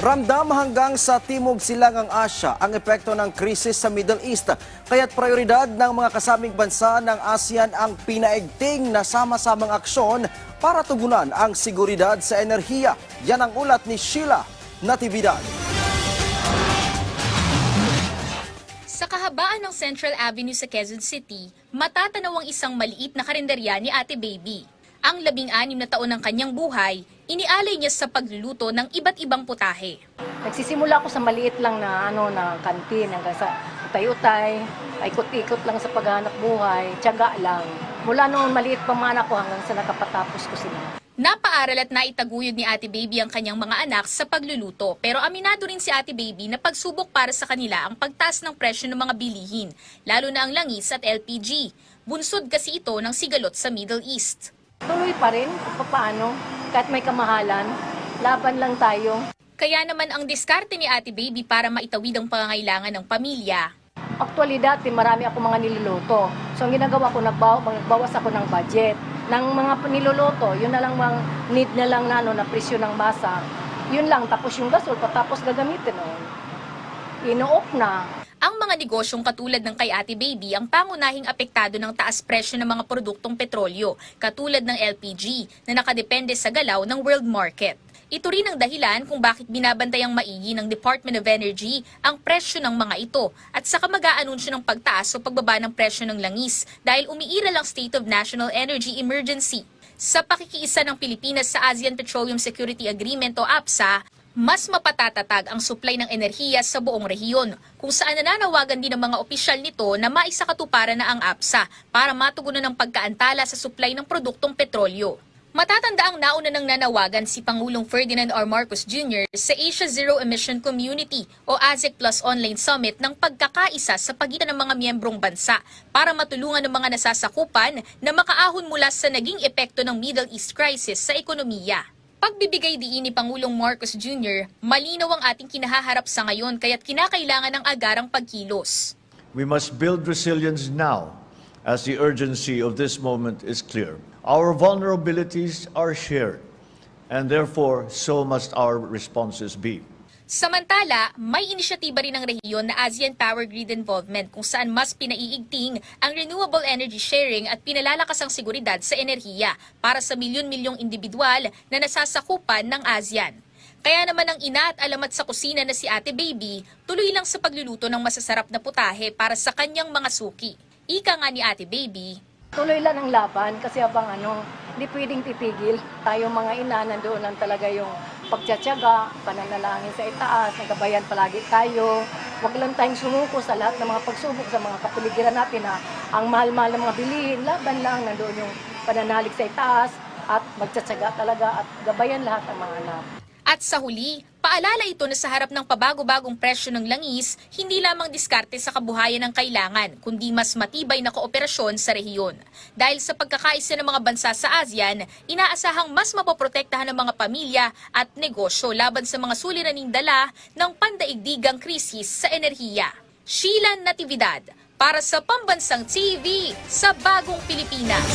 Ramdam hanggang sa Timog Silangang Asya ang epekto ng krisis sa Middle East. Kaya't prioridad ng mga kasaming bansa ng ASEAN ang pinaigting na sama-samang aksyon para tugunan ang seguridad sa enerhiya. Yan ang ulat ni Sheila Natividad. Sa kahabaan ng Central Avenue sa Quezon City, matatanaw ang isang maliit na karinderya ni Ate Baby. Ang 16 na taon ng kanyang buhay, inialay niya sa pagluluto ng iba't ibang putahe. Nagsisimula ako sa maliit lang na kantin hanggang sa utay-utay, ikot-ikot lang sa paghanap buhay, tiyaga lang. Mula noong maliit pa man ako hanggang sa nakapatapos ko sila. Napaaral at naitaguyod ni Ate Baby ang kanyang mga anak sa pagluluto. Pero aminado rin si Ate Baby na pagsubok para sa kanila ang pagtaas ng presyo ng mga bilihin, lalo na ang langis at LPG. Bunsod kasi ito ng sigalot sa Middle East. Tuloy pa rin, paano, kahit may kamahalan, laban lang tayo. Kaya naman ang diskarte ni Ate Baby para maitawid ang pangangailangan ng pamilya. Actually dati marami ako mga niluluto. So ang ginagawa ko, nagbawas ako ng budget. Ng mga niluluto, yun na lang mga need na lang na presyo ng masa. Yun lang, tapos yung gasol, tapos gagamitin. Ino-off na. Ang mga negosyong katulad ng kay Ate Baby ang pangunahing apektado ng taas presyo ng mga produktong petrolyo, katulad ng LPG, na nakadepende sa galaw ng world market. Ito rin ang dahilan kung bakit binabantayang maigi ng Department of Energy ang presyo ng mga ito at saka mag-aanunsyo ng pagtaas o pagbaba ng presyo ng langis dahil umiiral ang State of National Energy Emergency. Sa pakikiisa ng Pilipinas sa ASEAN Petroleum Security Agreement o APSA, mas mapatatatag ang supply ng enerhiya sa buong rehiyon, kung saan nananawagan din ng mga opisyal nito na maisakatuparan na ang APSA para matugunan ng pagkaantala sa supply ng produktong petrolyo. Matatanda ang nauna ng nanawagan si Pangulong Ferdinand R. Marcos Jr. sa Asia Zero Emission Community o ASEC Plus Online Summit ng pagkakaisa sa pagitan ng mga miyembrong bansa para matulungan ng mga nasasakupan na makaahon mula sa naging epekto ng Middle East crisis sa ekonomiya. Pagbibigay diin ni Pangulong Marcos Jr., malinaw ang ating kinahaharap sa ngayon kaya't kinakailangan ng agarang pagkilos. We must build resilience now as the urgency of this moment is clear. Our vulnerabilities are shared and therefore so must our responses be. Samantala, may inisyatiba rin ng rehiyon na ASEAN Power Grid Involvement kung saan mas pinaiigting ang renewable energy sharing at pinalalakas ang seguridad sa enerhiya para sa milyon-milyong individual na nasasakupan ng ASEAN. Kaya naman ang ina at alamat sa kusina na si Ate Baby, tuloy lang sa pagluluto ng masasarap na putahe para sa kanyang mga suki. Ika nga ni Ate Baby, Tuloy lang ang laban kasi habang hindi pwedeng titigil. Tayo mga ina, nandoon lang talaga yung pagtsatsaga, pananalangin sa itaas, nagabayan palagi tayo. Huwag lang tayong sumuko sa lahat ng mga pagsubok sa mga kapaligiran natin na ang mahal-mahal ng mga bilihin, laban lang, nandoon yung pananalig sa itaas at magtsatsaga talaga at gabayan lahat ng mga anak. at sa huli, paalala ito na sa harap ng pabago-bagong presyo ng langis, hindi lamang diskarte sa kabuhayan ng kailangan, kundi mas matibay na kooperasyon sa rehiyon. Dahil sa pagkakaisa ng mga bansa sa ASEAN, inaasahang mas mapoprotektahan ng mga pamilya at negosyo laban sa mga suliraning dala ng pandaigdigang krisis sa enerhiya. Sheila Natividad, para sa Pambansang TV sa Bagong Pilipinas.